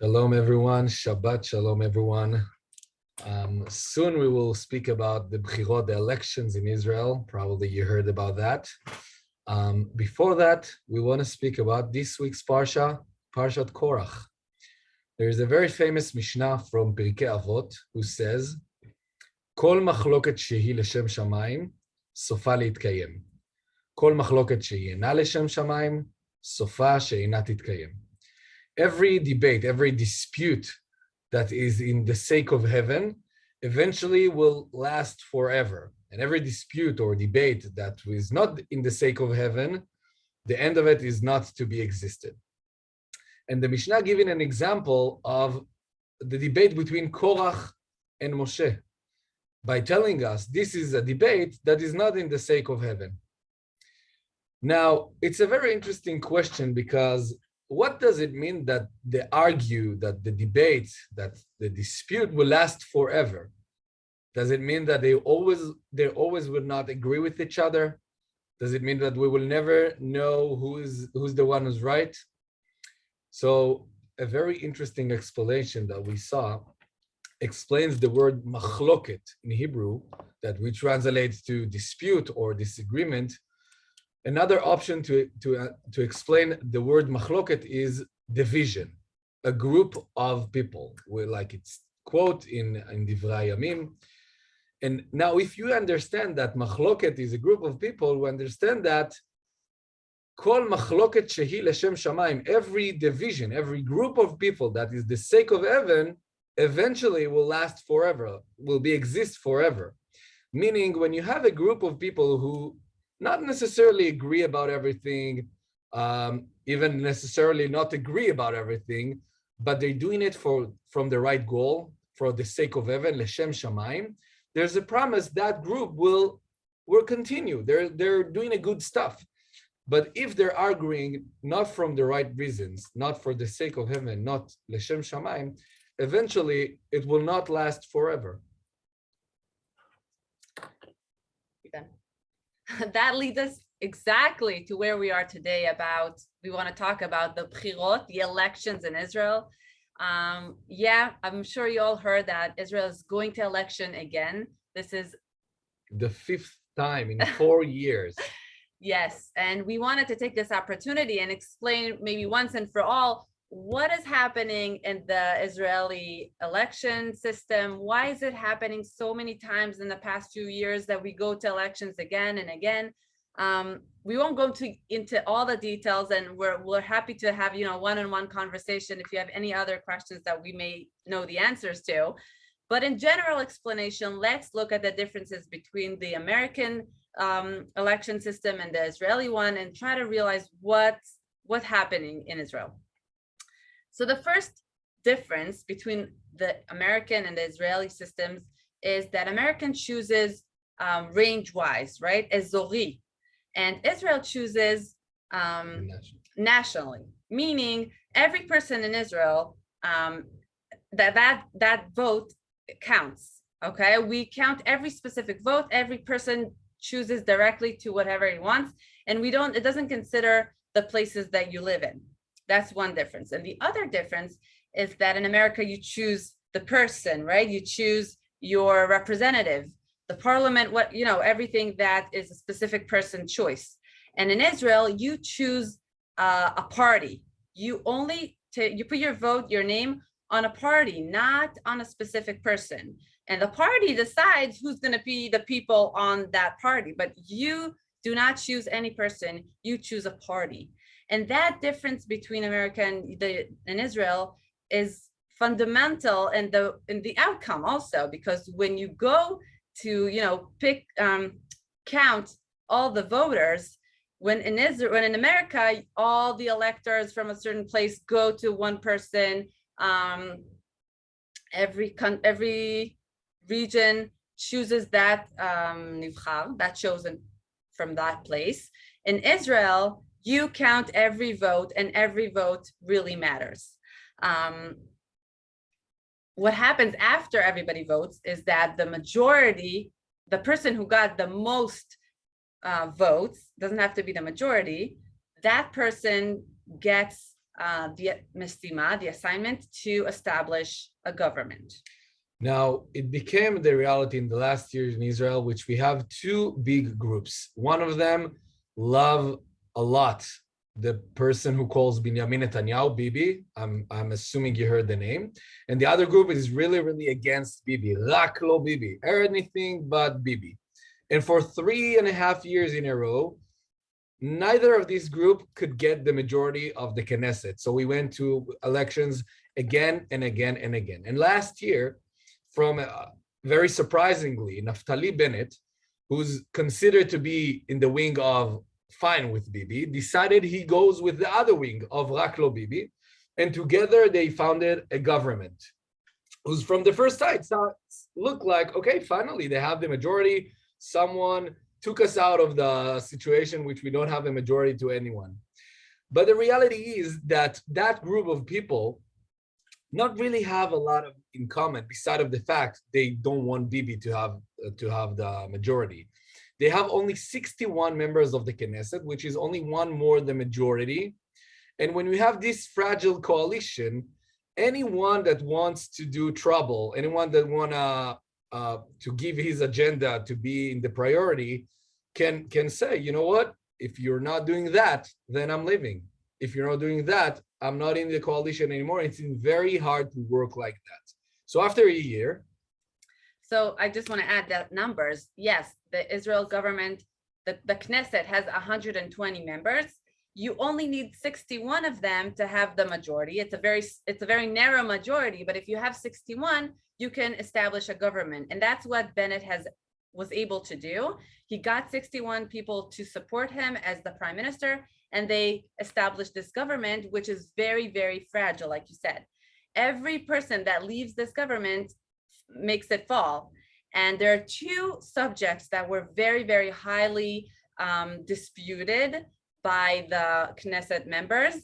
Shalom, everyone. Shabbat Shalom, everyone. Soon we will speak about the Bchirot, the elections in Israel. Probably you heard about that. Before that, we want to speak about this week's Parsha, Parshat Korach. There is a very famous Mishnah from Pirkei Avot who says, Kol machloket shehi leshem shamayim, sofa litkayem. Kol machloket shehi ena leshem shamayim, sofa she'ena titkayem. Every debate, every dispute that is in the sake of heaven eventually will last forever. And every dispute or debate that is not in the sake of heaven, the end of it is not to be existed. And the Mishnah giving an example of the debate between Korach and Moshe by telling us this is a debate that is not in the sake of heaven. Now, it's a very interesting question because what does it mean that they argue, that the debate, that the dispute will last forever? Does it mean that they always will not agree with each other? Does it mean that we will never know who's the one who's right? So a very interesting explanation that we saw explains the word machloket in Hebrew, that we translate to dispute or disagreement. Another option to explain the word machloket is division, a group of people, like it's quote in Dvar Tora. And now if you understand that machloket is a group of people, we understand that kol machloket shehi leshem shamayim, every division, every group of people that is the sake of heaven, eventually will last forever, will exist forever. Meaning when you have a group of people who not necessarily agree about everything, even necessarily not agree about everything, but they're doing it from the right goal, for the sake of heaven, leshem shamayim. There's a promise that group will continue. They're doing a good stuff. But if they're arguing not from the right reasons, not for the sake of heaven, not leshem shamayim, eventually it will not last forever. That leads us exactly to where we are today. We want to talk about the Bchirot, the elections in Israel. I'm sure you all heard that Israel is going to election again. This is the fifth time in 4 years. Yes, and we wanted to take this opportunity and explain maybe once and for all what is happening in the Israeli election system. Why is it happening so many times in the past few years that we go to elections again and again? We won't go into all the details, and we're happy to have one-on-one conversation if you have any other questions that we may know the answers to. But in general explanation, let's look at the differences between the American election system and the Israeli one, and try to realize what's happening in Israel. So the first difference between the American and the Israeli systems is that American chooses range-wise, right? Ezori. And Israel chooses nationally, meaning every person in Israel, that vote counts, okay? We count every specific vote. Every person chooses directly to whatever he wants. And it doesn't consider the places that you live in. That's one difference. And the other difference is that in America, you choose the person, right? You choose your representative, the parliament, everything that is a specific person choice. And in Israel, you choose a party. You put your vote, your name on a party, not on a specific person. And the party decides who's going to be the people on that party, but you do not choose any person, you choose a party. And that difference between America and Israel is fundamental in the outcome also, because when you go to count all the voters, when in America all the electors from a certain place go to one person, every region chooses that nivchar, that chosen from that place. In Israel, you count every vote, and every vote really matters. What happens after everybody votes is that the majority, the person who got the most votes, doesn't have to be the majority, that person gets the assignment to establish a government. Now, it became the reality in the last years in Israel, which we have two big groups. One of them love a lot the person who calls Binyamin Netanyahu Bibi. I'm assuming you heard the name. And the other group is really, really against Bibi. Rak lo Bibi. Anything but Bibi. And for 3.5 years in a row, neither of these groups could get the majority of the Knesset. So we went to elections again and again and again. And last year, from very surprisingly, Naftali Bennett, who's considered to be in the wing of fine with Bibi, decided he goes with the other wing of Rak lo Bibi, and together they founded a government. Who's from the first sight looked like, okay, finally they have the majority. Someone took us out of the situation which we don't have a majority to anyone. But the reality is that that group of people not really have a lot in common, beside of the fact they don't want Bibi to have the majority. They have only 61 members of the Knesset, which is only one more than majority. And when we have this fragile coalition, anyone that wants to do trouble, anyone that wanna to give his agenda to be in the priority, can say, you know what? If you're not doing that, then I'm leaving. If you're not doing that, I'm not in the coalition anymore. It's very hard to work like that. So after a year. So I just want to add that numbers. Yes, the Israel government, the Knesset has 120 members. You only need 61 of them to have the majority. It's a very narrow majority, but if you have 61, you can establish a government. And that's what Bennett was able to do. He got 61 people to support him as the prime minister, and they established this government, which is very, very fragile, like you said. Every person that leaves this government makes it fall. And there are two subjects that were very, very highly disputed by the Knesset members.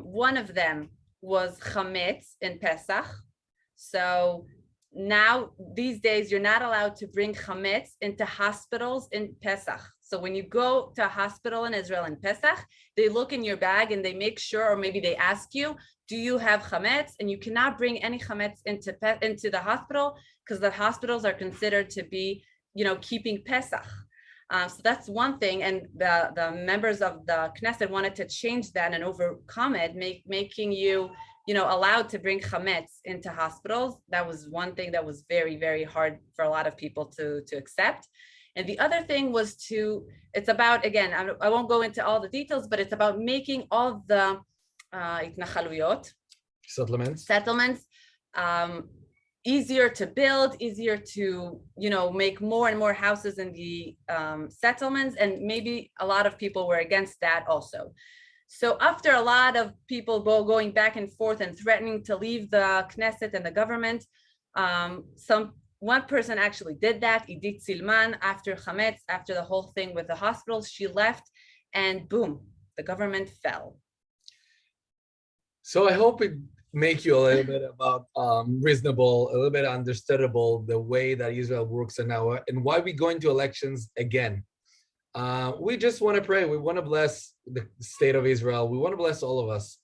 One of them was chametz in Pesach. So now, these days, you're not allowed to bring chametz into hospitals in Pesach. So when you go to a hospital in Israel in Pesach, they look in your bag and they make sure, or maybe they ask you, do you have chametz? And you cannot bring any chametz into the hospital because the hospitals are considered to be, keeping Pesach. So that's one thing. And the members of the Knesset wanted to change that and overcome it, making you, allowed to bring chametz into hospitals. That was one thing that was very, very hard for a lot of people to accept. And the other thing was it's about, again, I won't go into all the details, but it's about making all the התנחלויות, settlements easier to build, easier to, make more and more houses in the settlements. And maybe a lot of people were against that also. So after a lot of people going back and forth and threatening to leave the Knesset and the government, one person actually did that, Idit Silman, after chametz, after the whole thing with the hospitals, she left, and boom, the government fell. So I hope it make you a little bit about reasonable, a little bit understandable the way that Israel works now and why we go into elections again. We just want to pray. We want to bless the state of Israel. We want to bless all of us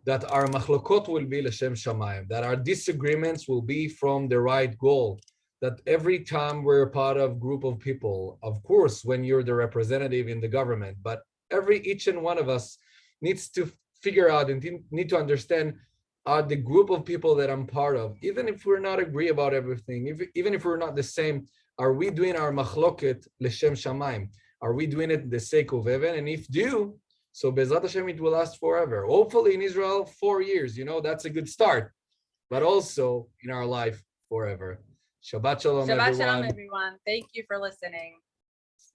that our machlokot will be l'shem shamayim, that our disagreements will be from the right goal, that every time we're part of a group of people, of course, when you're the representative in the government, but each and one of us needs to figure out and need to understand the group of people that I'm part of, even if we're not agree about everything, even if we're not the same, are we doing our machloket l'shem shamayim? Are we doing it the sake of heaven? And if do, so Bezrat Hashem, it will last forever. Hopefully in Israel, 4 years, that's a good start, but also in our life forever. Shabbat Shalom, Shabbat everyone. Shalom, everyone. Thank you for listening.